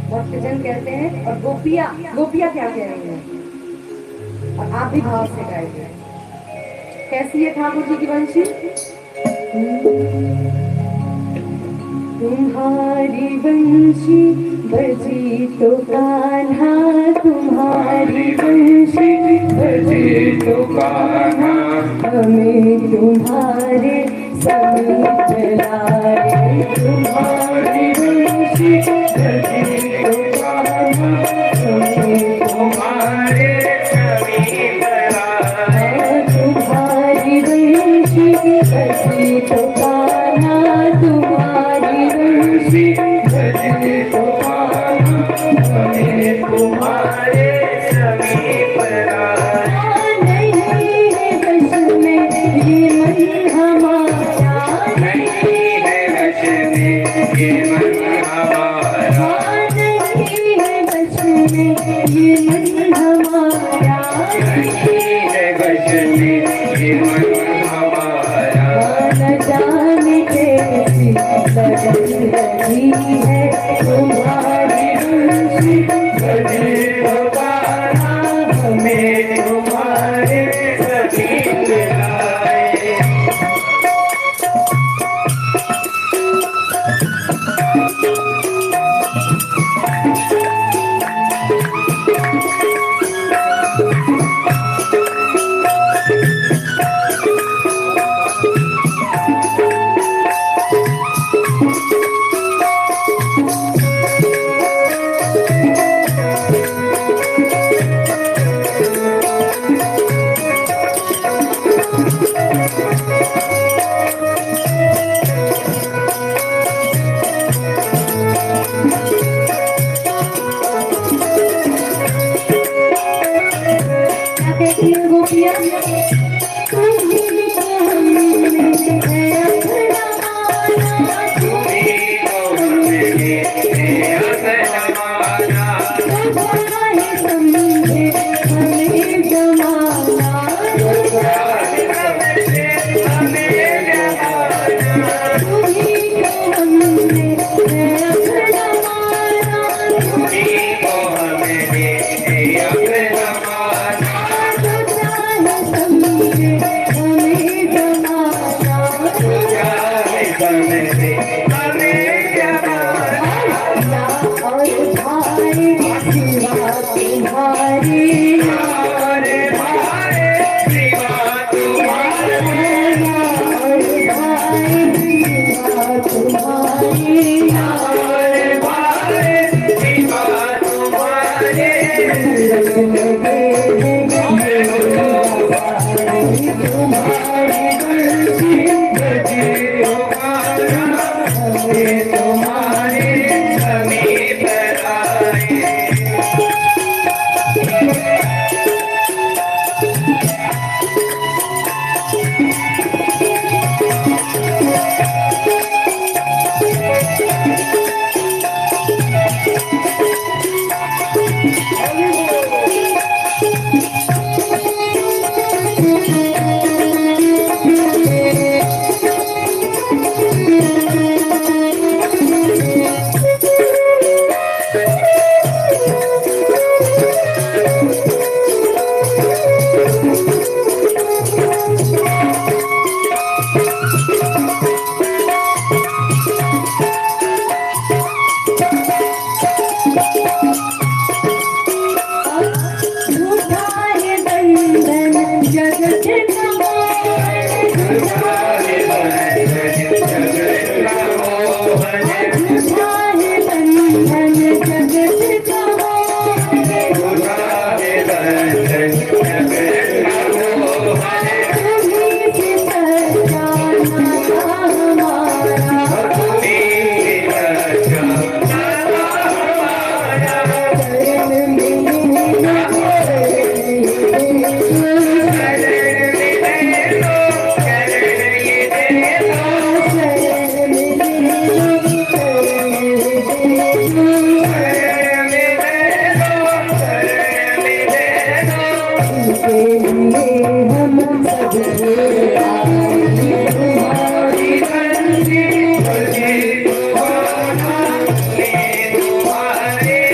भक्तजन कहते हैं। और गोपिया गोपिया क्या कह रही है? और आप भी भाव से गाइए। कैसी है ठाकुर जी की वंशी? तुम्हारी वंशी बजी तो कान्हा, तुम्हारी वंशी बजी तो कान्हा, हमें तुम्हारे समीप चलाए। तुम्हारी वंशी बजी तो कान्हा, हमें तुम्हारे समीप चलाए। तुम्हारी वंशी बजी तो कान्हा, तुम्हारी वंशी बजी तो कान्हा, हमें तुम्हारे समीप लाए। नहीं है बस में ये मन हमारा, नहीं है बस में ये मन हमारा, नहीं है बस में ये मन हमारा, नहीं है बस में ये मन हमारा। न जाने कैसी लगन रही है तुम्हारी वंशी बजी तो कान्हा, हमें तुम्हारे समीप लाए। गोपिया तुम्ही तो हमने है अपना माना, तुम्ही तो हमने है अपना माना, तुम्हारे समझे हमें जमाना, तुम्हारे समझे हमें जमाना, तुम्ही तो हमने है अपना माना, तुम्ही तो हमने है अपना माना। तुम्हारे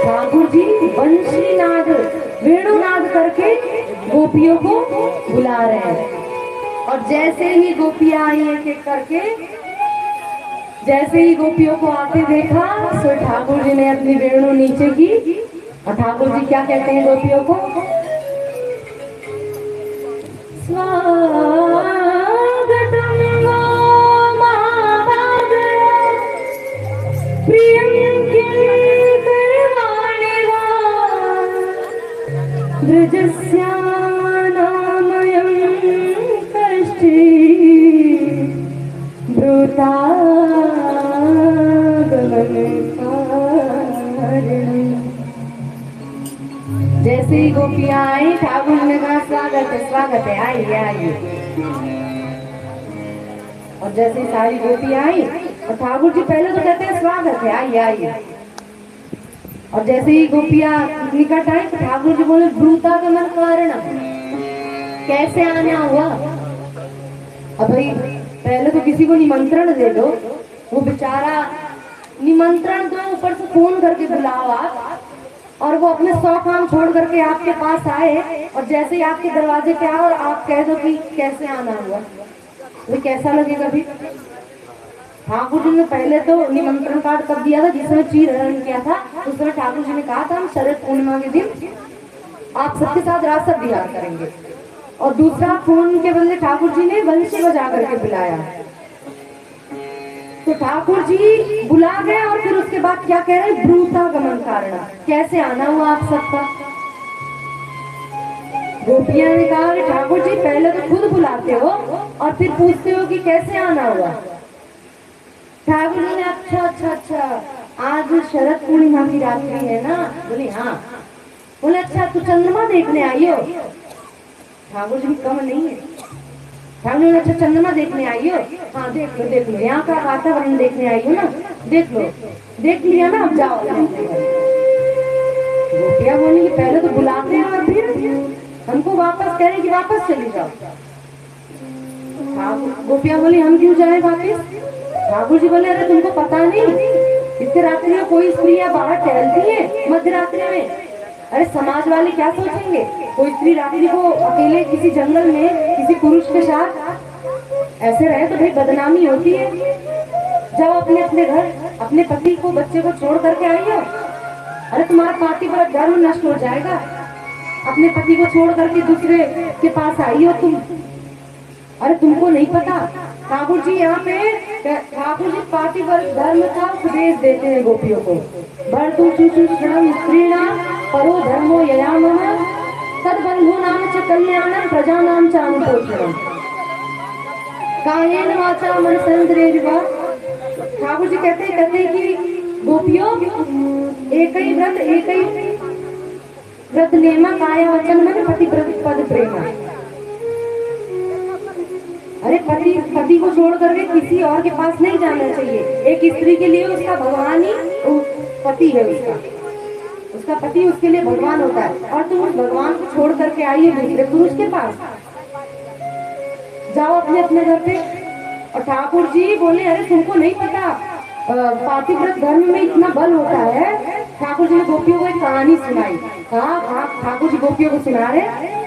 ठाकुर जी बंशी नाद वेणुनाद करके गोपियों को बुला रहे हैं। और जैसे ही गोपियां आई एक एक करके, जैसे ही गोपियों को आते देखा तो ठाकुर जी ने अपनी वेणु नीचे की और ठाकुर जी क्या कहते हैं गोपियों को, ब्रजस्यानामयं कष्टे ब्रूतागमनकारिणम्। जैसे ही गोपियां आई ठाकुर ने कहा स्वागत है आइए आइए। और जैसे ही सारी गोपियां आई और ठाकुर जी पहले तो कहते हैं स्वागत है आइए आइए। और जैसे ही गोपियां निकट आई तो ठाकुर जी बोले ब्रूतागमन कारण, कैसे आना हुआ। अब भाई पहले तो किसी को निमंत्रण दे दो, वो बेचारा निमंत्रण दो ऊपर से फोन करके बुलाओ आप, और वो अपने 100 काम छोड़ करके आपके पास आए और जैसे ही आपके दरवाजे पे आओ और आप कह दो कि कैसे आना हुआ, वो कैसा लगेगा भी। ठाकुर जी ने पहले तो निमंत्रण कार्ड कब दिया था, जिसमें चीर हरण किया था, उस समय ठाकुर जी ने कहा था हम शरद पूर्णिमा के दिन आप सबके साथ रासर विहार करेंगे। और दूसरा फोन के बदले ठाकुर जी ने बंशी बजा करके बुलाया। तो ठाकुर जी बुला गए और फिर उसके बाद क्या कह रहे, ब्रूतागमन कारण, कैसे आना हुआ आप सबका। गोपियां ने कहा ठाकुर जी पहले तो खुद बुलाते हो और फिर पूछते हो कि कैसे आना हुआ। ठाकुर जी ने अच्छा आज शरद पूर्णिमा की रात्रि है ना, बोले हाँ। बोले अच्छा तू चंद्रमा देखने आई हो। ठाकुर जी कम नहीं है। ठाकुर जी अच्छा चंद्रमा देखने आई हो, हाँ देख लो यहाँ का वातावरण देखने आई हो ना, देख लो, देख लिया ना, अब जाओ। गोपियां बोली पहले तो बुलाते हैं और फिर हमको वापस कह रहे कि वापस चली जाओ। गोपियां बोली हम क्यों जाए वापस। ठाकुर जी बोले अरे तुमको पता नहीं, इतने रात्रि में कोई स्त्रियां बाहर टहलती है मध्य रात्रि में, अरे समाज वाले क्या सोचेंगे। कोई स्त्री रात्रि को अकेले किसी जंगल में किसी पुरुष के साथ ऐसे रहे तो भाई बदनामी होती है। जाओ अपने अपने घर अपने पति को बच्चे को छोड़ करके आई हो, अरे तुम्हारा पातिव्रत धर्म नष्ट हो जाएगा। अपने पति को छोड़ करके दूसरे के पास आई हो तुम, अरे तुमको नहीं पता। ठाकुर जी यहाँ पे ठाकुर जी पातिव्रत धर्म का उपदेश देते हैं गोपियों को। भर्तु शुश्रूषणं स्त्रीणां परो धर्मो ययामः तद्बन्धो नाम च कल्याणं प्रजानां च अनुपोषणम् कायेन वाचा मनसेन्द्रियैर्वा। ठाकुर जी कहते हैं कि गोपियों एक ही व्रत नेमा काया वचन मन पति पद प्रेम। अरे पति को छोड़ करके किसी और के पास नहीं जाना चाहिए। एक स्त्री के लिए उसका भगवान ही पति है, उसका पति उसके लिए भगवान होता है, और तुम उस भगवान को छोड़ करके आई है दूसरे पुरुष के पास। जाओ अपने अपने घर पे। और ठाकुर जी बोले अरे तुमको नहीं पता पातिव्रत धर्म में इतना बल होता है। ठाकुर जी ने गोपियों को एक कहानी सुनाई। कहा ठाकुर जी गोपियों को सुना रहे।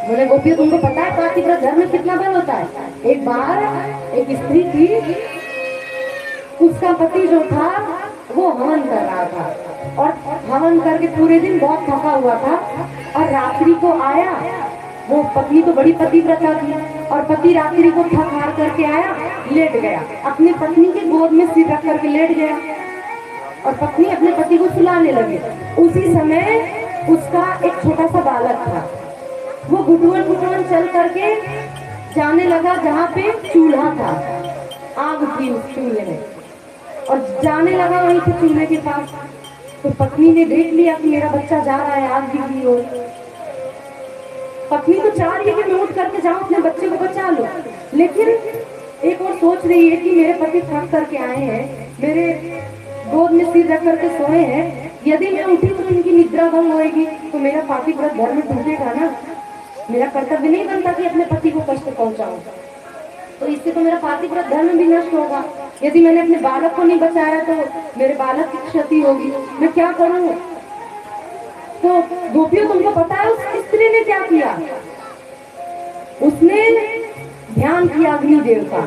बोले गोपियों तुमको पता है पातिव्रत धर्म में कितना बल होता है। एक बार एक स्त्री थी, उसका पति जो था वो हवन कर रहा था और हवन करके पूरे दिन बहुत थका हुआ था और रात्रि को आया। वो पत्नी तो बड़ी पतिव्रता थी और पति रात्रि को थक हार करके आया, लेट गया, अपने पत्नी के गोद में सिर रख करके लेट गया और पत्नी अपने पति को सुलाने लगी। उसी समय उसका एक छोटा सा बालक था, वो गुटुवन गुटुवन चल करके जाने लगा जहाँ पे चूल्हा था, आग थी उस चूल्हे में, और जाने लगा वहीं पे चूल्हे के पास। तो पत्नी ने देख लिया कि मेरा बच्चा जा रहा है आग की ओर। पत्नी तो चाह रही है कि मैं उठ करके जाऊं अपने बच्चे को बचा लो, लेकिन एक और सोच रही है कि मेरे पति थक करके आए हैं, मेरे गोद में सिर रख करके सोए हैं, यदि मैं उठी तो इनकी निद्रा भंग होएगी तो मेरा पातिव्रत धर्म टूटेगा ना, मेरा कर्तव्य नहीं बनता कि अपने पति को कष्ट पहुंचाऊं, तो इससे तो मेरा पातिव्रत धर्म भी नष्ट होगा। यदि मैंने अपने बालक को नहीं बचाया तो मेरे बालक की क्षति होगी, मैं क्या करूं। तो गोपियों तुमको पता है उस स्त्री ने क्या किया, उसने ध्यान किया अग्निदेव का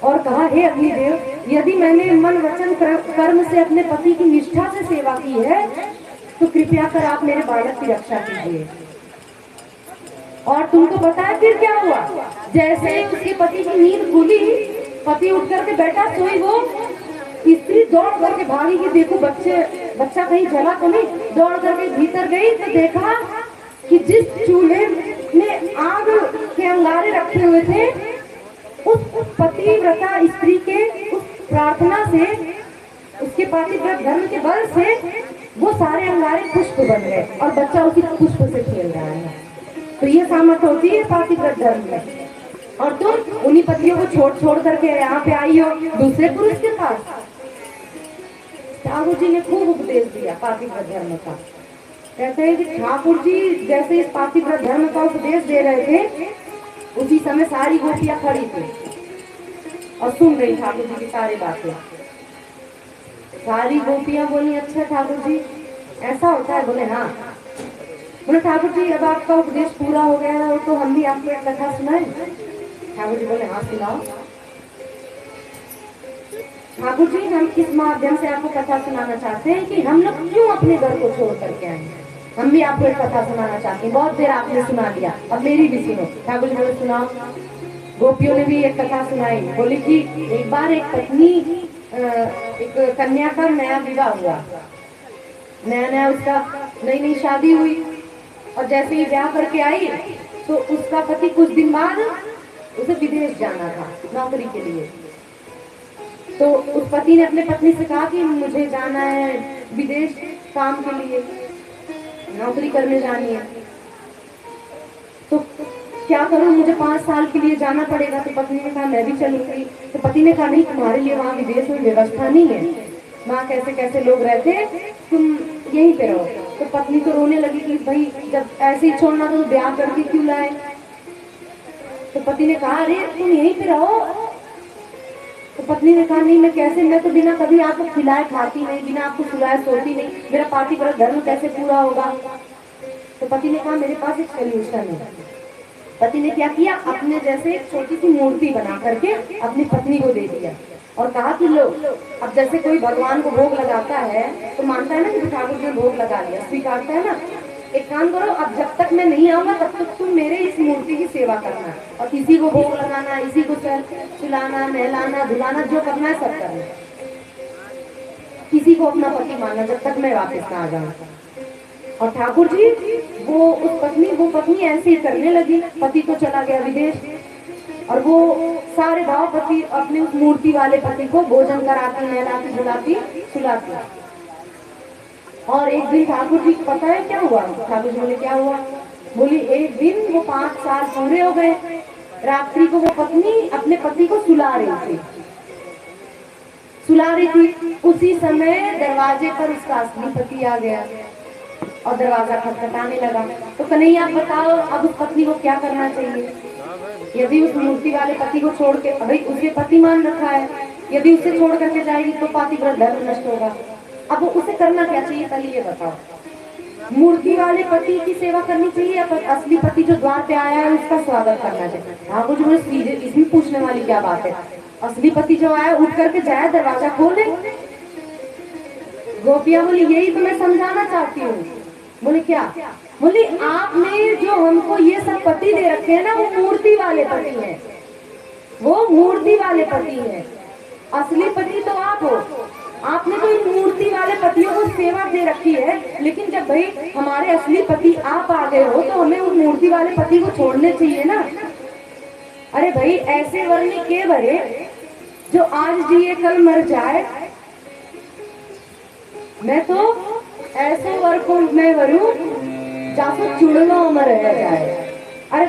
और कहा हे अग्निदेव, यदि मैंने मन वचन कर्म से अपने पति की निष्ठा से सेवा की है तो कृपया कर आप मेरे बालक की रक्षा कीजिए। और तुमको पता है फिर क्या हुआ, जैसे उसके पति की नींद खुली, पति उठ करके बैठा, सोई, वो स्त्री दौड़ करके भागी कि देखो बच्चा कहीं जला तो नहीं। दौड़ करके भीतर गई तो देखा कि जिस चूल्हे में आग के अंगारे रखे हुए थे, उस पतिव्रता स्त्री के उस प्रार्थना से, उसके पातिव्रत धर्म के बल से वो सारे अंगारे पुष्प बन गए और बच्चा उसी पुष्प से खेल रहा है। तो ये सामर्थ्य होती है पातिव्रत धर्म में। और तुम उन्हीं पतियों को छोड़ करके यहाँ पे आई हो दूसरे पुरुष के पास। ठाकुर जी ने खूब उपदेश दिया पातिव्रत धर्म का। कहते हैं कि ठाकुर जी जैसे इस पातिव्रत धर्म का उपदेश दे रहे थे, उसी समय सारी गोपियां खड़ी थी और सुन रही ठाकुर जी की सारी बातें। सारी गोपियां बोली अच्छा ठाकुर जी ऐसा होता है। बोले हाँ। बोले ठाकुर जी अब आपका उपदेश पूरा हो गया है तो हम भी आपको एक कथा सुनाएं। ठाकुर जी बोले हाँ सुनाओ। ठाकुर जी हम किस माध्यम से आपको कथा सुनाना चाहते हैं कि हम लोग क्यों अपने घर को छोड़ करके आए, हम भी आपको एक कथा सुनाना चाहते हैं। बहुत देर आपने सुना लिया, अब मेरी भी सुनो। ठाकुर जी बोले सुनाओ। गोपियों ने भी एक कथा सुनाई। बोली कि एक बार एक पत्नी, एक कन्या का नया विवाह हुआ, नया उसका नई शादी हुई और जैसे ही ब्याह करके आई तो उसका पति कुछ दिन बाद उसे विदेश जाना था नौकरी के लिए। तो उस पति ने अपने पत्नी से कहा कि मुझे जाना है विदेश काम के लिए, नौकरी करने जानी है, तो क्या करूं, मुझे 5 साल के लिए जाना पड़ेगा। तो पत्नी ने कहा मैं भी चलूंगी। तो पति ने कहा नहीं तुम्हारे लिए वहाँ विदेश में व्यवस्था नहीं है, वहाँ कैसे कैसे लोग रहते हैं, तुम यहीं पे रहो। तो पत्नी तो रोने लगी कि भाई जब ऐसे ही छोड़ना तो ब्याह करके क्यों लाए। तो पति ने कहा अरे तुम यहीं पे रहो। तो पत्नी ने कहा नहीं मैं कैसे, मैं तो बिना कभी आपको खिलाए खाती नहीं, बिना आपको सुलाए सोती नहीं, मेरा पातिव्रत धर्म कैसे पूरा होगा। तो पति ने कहा मेरे पास एक सॉल्यूशन है। पति ने क्या किया, अपने जैसे एक छोटी सी मूर्ति बना करके अपनी पत्नी को दे दिया और कहा कि लो, अब जैसे कोई भगवान को भोग लगाता है तो मानता है ना कि ठाकुर जी ने भोग लगा लिया, स्वीकारता है ना। एक काम करो, अब जब तक मैं नहीं आऊंगा तब तक तुम मेरे इस मूर्ति की सेवा करना और इसी को भोग लगाना, इसी को सुलाना, नहलाना, धुलाना, जो करना है सब करना, किसी को अपना पति माना जब तक मैं वापस ना आ जाऊं। और ठाकुर जी वो पत्नी ऐसे ही करने लगी। पति तो चला गया विदेश और वो सारे भाव पति अपने उस मूर्ति वाले पति को भोजन कराती, नहलाती, धुलाती, सुलाती। और एक दिन ठाकुर जी को पता है क्या हुआ, ठाकुर जी बोले क्या हुआ। बोली एक दिन वो 5 साल पूरे हो गए, रात्रि को वो पत्नी अपने पति को सुला रही थी। उसी समय दरवाजे पर उसका असली पति आ गया और दरवाजा खटखटाने लगा। तो कन्हैया बताओ अब उस पत्नी को क्या करना चाहिए। यदि उस मूर्ति वाले पति को छोड़ के, भाई उसके पति मान रखा है, यदि उसे छोड़ करके जाएगी तो पातिव्रत धर्म नष्ट होगा। अब उसे करना क्या चाहिए, पहले ये बताओ। मूर्ति वाले पति की सेवा करनी चाहिए या असली पति जो द्वार पे आया है उसका स्वागत करना चाहिए? हाँ, कुछ बोले सीधे, इसमें पूछने वाली क्या बात है। असली पति जो आया उठ करके जाए, दरवाजा खोले। गोपियां बोली यही तो मैं समझाना चाहती हूँ। बोले क्या? बोली आपने जो हमको ये सब पति दे रखे हैं ना, वो मूर्ति वाले पति हैं, वो मूर्ति वाले पति हैं। असली पति तो आप हो। आपने तो इन मूर्ति वाले पतियों को सेवा दे रखी है, लेकिन जब भाई हमारे असली पति आप आ गए हो तो हमें उन मूर्ति वाले पति को छोड़ने चाहिए ना। अरे भाई ऐसे वरने के भरे जो आज जिए कल मर जाए। मैं तो ऐसे वर को मैं वरू जासो चुड़लो मर जाए। अरे